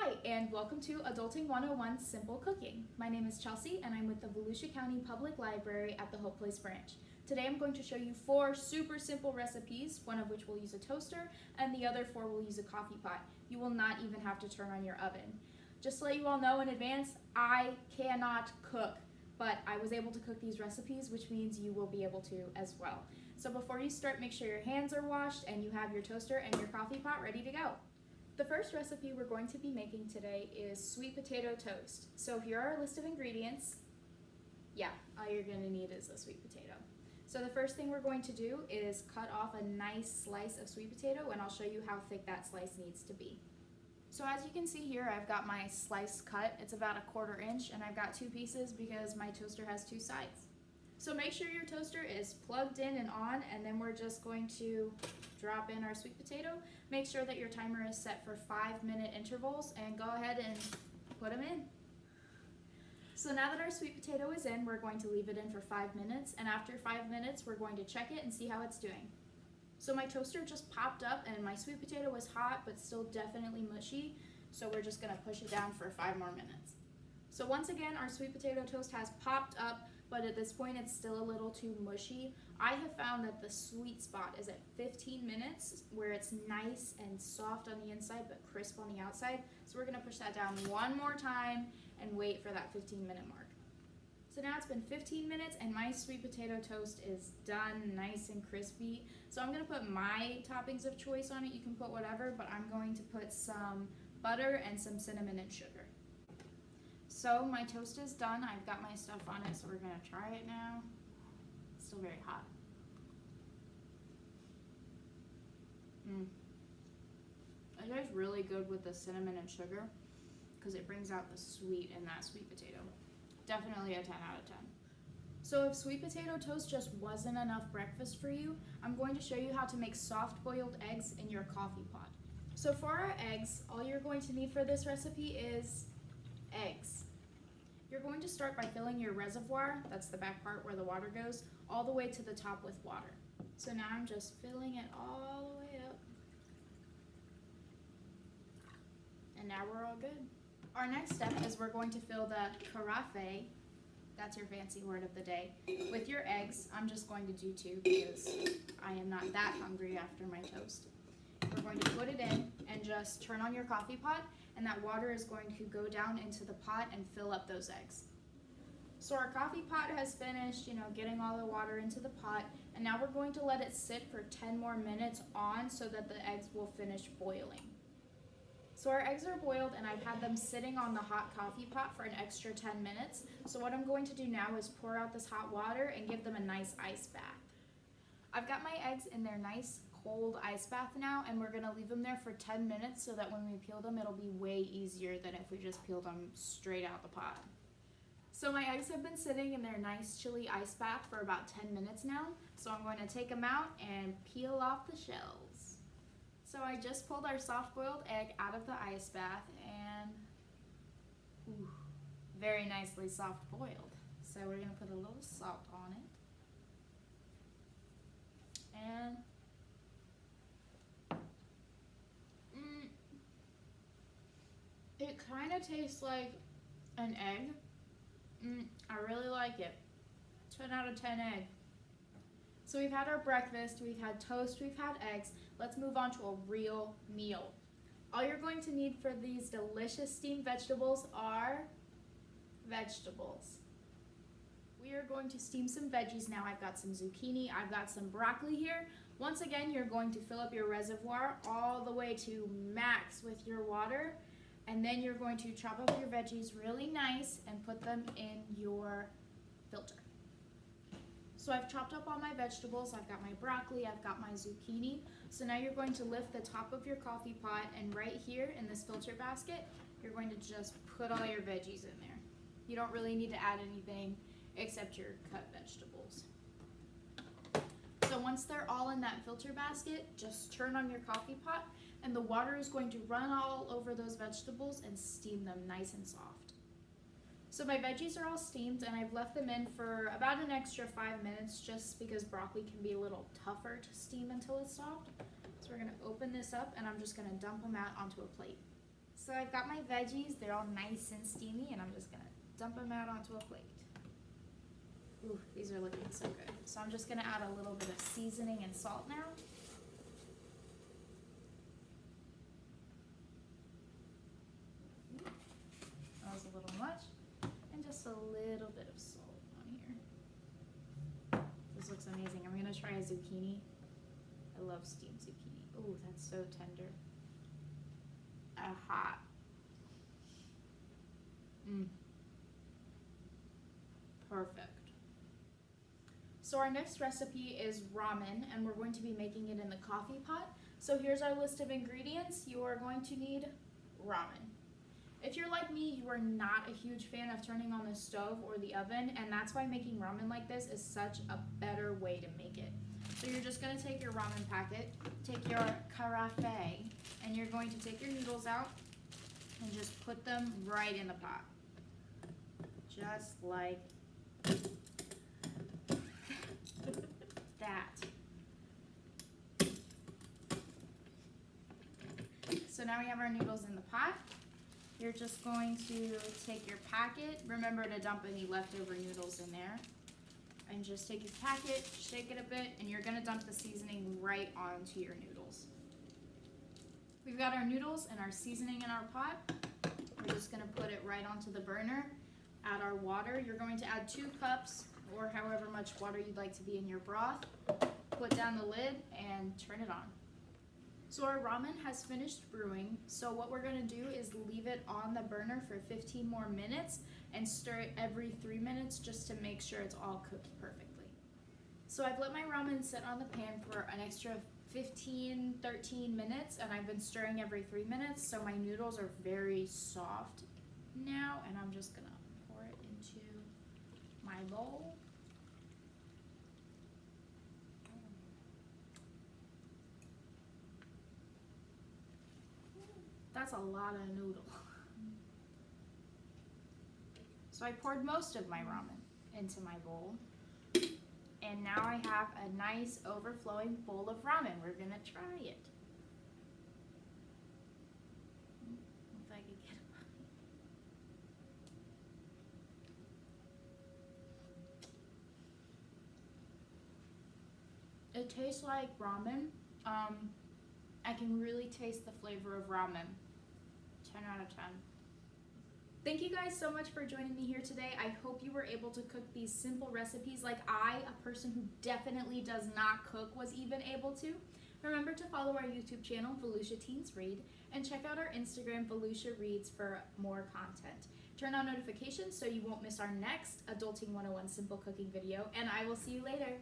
Hi, and welcome to Adulting 101 Simple Cooking. My name is Chelsea, and I'm with the Volusia County Public Library at the Hope Place branch. Today I'm going to show you 4 super simple recipes, one of which will use a toaster, and the other 4 will use a coffee pot. You will not even have to turn on your oven. Just to let you all know in advance, I cannot cook, but I was able to cook these recipes, which means you will be able to as well. So before you start, make sure your hands are washed and you have your toaster and your coffee pot ready to go. The first recipe we're going to be making today is sweet potato toast. So here are our list of ingredients. Yeah, all you're going to need is a sweet potato. So the first thing we're going to do is cut off a nice slice of sweet potato, and I'll show you how thick that slice needs to be. So as you can see here, I've got my slice cut. It's about 1/4 inch, and I've got 2 pieces because my toaster has 2 sides. So make sure your toaster is plugged in and on, and then we're just going to drop in our sweet potato. Make sure that your timer is set for 5-minute intervals, and go ahead and put them in. So now that our sweet potato is in, we're going to leave it in for 5 minutes, and after 5 minutes, we're going to check it and see how it's doing. So my toaster just popped up, and my sweet potato was hot, but still definitely mushy, so we're just gonna push it down for 5 more minutes. So once again, our sweet potato toast has popped up, but at this point it's still a little too mushy. I have found that the sweet spot is at 15 minutes, where it's nice and soft on the inside but crisp on the outside. So we're gonna push that down one more time and wait for that 15-minute mark. So now it's been 15 minutes and my sweet potato toast is done, nice and crispy. So I'm gonna put my toppings of choice on it. You can put whatever, but I'm going to put some butter and some cinnamon and sugar. So my toast is done. I've got my stuff on it, so we're gonna try it now. It's still very hot. It tastes really good with the cinnamon and sugar because it brings out the sweet in that sweet potato. Definitely a 10 out of 10. So if sweet potato toast just wasn't enough breakfast for you, I'm going to show you how to make soft boiled eggs in your coffee pot. So for our eggs, all you're going to need for this recipe is eggs. You're going to start by filling your reservoir, that's the back part where the water goes, all the way to the top with water. So now I'm just filling it all the way up. And now we're all good. Our next step is we're going to fill the carafe, that's your fancy word of the day, with your eggs. I'm just going to do 2 because I am not that hungry after my toast. We're going to put it in and just turn on your coffee pot, and that water is going to go down into the pot and fill up those eggs. So our coffee pot has finished, getting all the water into the pot, and now we're going to let it sit for 10 more minutes on so that the eggs will finish boiling. So our eggs are boiled, and I've had them sitting on the hot coffee pot for an extra 10 minutes. So what I'm going to do now is pour out this hot water and give them a nice ice bath. I've got my eggs in their nice cold ice bath now, and we're gonna leave them there for 10 minutes so that when we peel them, it'll be way easier than if we just peeled them straight out the pot. So my eggs have been sitting in their nice chilly ice bath for about 10 minutes now. So I'm going to take them out and peel off the shells. So I just pulled our soft-boiled egg out of the ice bath, and very nicely soft-boiled. So we're gonna put a little salt on it. And it kind of tastes like an egg. I really like it. 10 out of 10 egg. So we've had our breakfast, we've had toast, we've had eggs. Let's move on to a real meal. All you're going to need for these delicious steamed vegetables are vegetables. We are going to steam some veggies now. I've got some zucchini, I've got some broccoli here. Once again, you're going to fill up your reservoir all the way to max with your water, and then you're going to chop up your veggies really nice and put them in your filter. So I've chopped up all my vegetables. I've got my broccoli, I've got my zucchini. So now you're going to lift the top of your coffee pot, and right here in this filter basket, you're going to just put all your veggies in there. You don't really need to add anything except your cut vegetables. So once they're all in that filter basket, just turn on your coffee pot, and the water is going to run all over those vegetables and steam them nice and soft. So my veggies are all steamed, and I've left them in for about an extra 5 minutes just because broccoli can be a little tougher to steam until it's soft. So we're gonna open this up, and I'm just gonna dump them out onto a plate. So I've got my veggies, they're all nice and steamy, and I'm just gonna dump them out onto a plate. Ooh, these are looking so good. So I'm just gonna add a little bit of seasoning and salt now. That was a little much. And just a little bit of salt on here. This looks amazing. I'm gonna try a zucchini. I love steamed zucchini. Ooh, that's so tender. Hot. Perfect. So our next recipe is ramen, and we're going to be making it in the coffee pot. So here's our list of ingredients. You are going to need ramen. If you're like me, you are not a huge fan of turning on the stove or the oven, and that's why making ramen like this is such a better way to make it. So you're just gonna take your ramen packet, take your carafe, and you're going to take your noodles out and just put them right in the pot. Just like that. So now we have our noodles in the pot. You're just going to take your packet. Remember to dump any leftover noodles in there. And just take your packet, shake it a bit, and you're gonna dump the seasoning right onto your noodles. We've got our noodles and our seasoning in our pot. We're just gonna put it right onto the burner. Add our water. You're going to add 2 cups or however much water you'd like to be in your broth. Put down the lid and turn it on. So our ramen has finished brewing, so what we're gonna do is leave it on the burner for 15 more minutes and stir it every 3 minutes just to make sure it's all cooked perfectly. So I've let my ramen sit on the pan for an extra 15-13 minutes, and I've been stirring every 3 minutes, so my noodles are very soft now, and I'm just gonna pour it into my bowl. That's a lot of noodle. So I poured most of my ramen into my bowl. And now I have a nice overflowing bowl of ramen. We're gonna try it. If I could get it. It tastes like ramen. I can really taste the flavor of ramen. 10 out of 10. Thank you guys so much for joining me here today. I hope you were able to cook these simple recipes like I, a person who definitely does not cook, was even able to. Remember to follow our YouTube channel, Volusia Teens Read, and check out our Instagram, Volusia Reads, for more content. Turn on notifications so you won't miss our next Adulting 101 Simple Cooking video, and I will see you later.